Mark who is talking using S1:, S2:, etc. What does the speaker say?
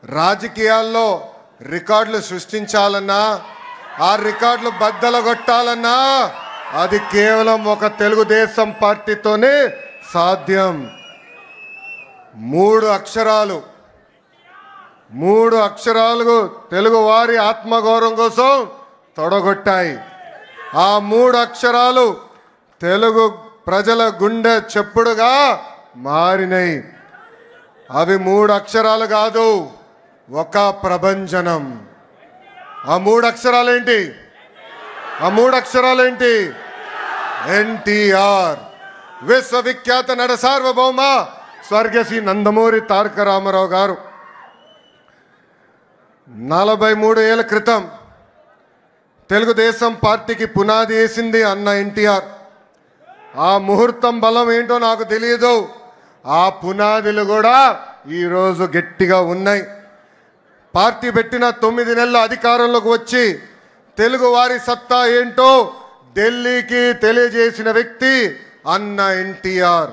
S1: రాజకీయాల్లో రికార్డులు సృష్టించాలన్నా ఆ రికార్డులు బద్దలగొట్టాలన్నా అది కేవలం ఒక తెలుగుదేశం పార్టీతోనే సాధ్యం. మూడు అక్షరాలు తెలుగు వారి ఆత్మగౌరవం కోసం తొడగొట్టాయి. ఆ మూడు అక్షరాలు తెలుగు ప్రజల గుండె చెప్పుడుగా మారినాయి. అవి మూడు అక్షరాలు కాదు, ఒక ప్రభంజనం. ఆ మూడు అక్షరాలేంటి? ఎన్టీఆర్, విశ్వవిఖ్యాత నట సార్వభౌమ స్వర్గశ్రీ నందమూరి తారక రామారావు గారు 43 ఏళ్ల క్రితం తెలుగుదేశం పార్టీకి పునాది వేసింది అన్న ఎన్టీఆర్. ఆ ముహూర్తం బలం ఏంటో నాకు తెలియదు. ఆ పునాదులు కూడా ఈరోజు గట్టిగా ఉన్నాయి. పార్టీ పెట్టిన 9 నెలల అధికారంలోకి వచ్చి తెలుగు వారి సత్తా ఏంటో ఢిల్లీకి తెలియజేసిన వ్యక్తి అన్న ఎన్టీఆర్.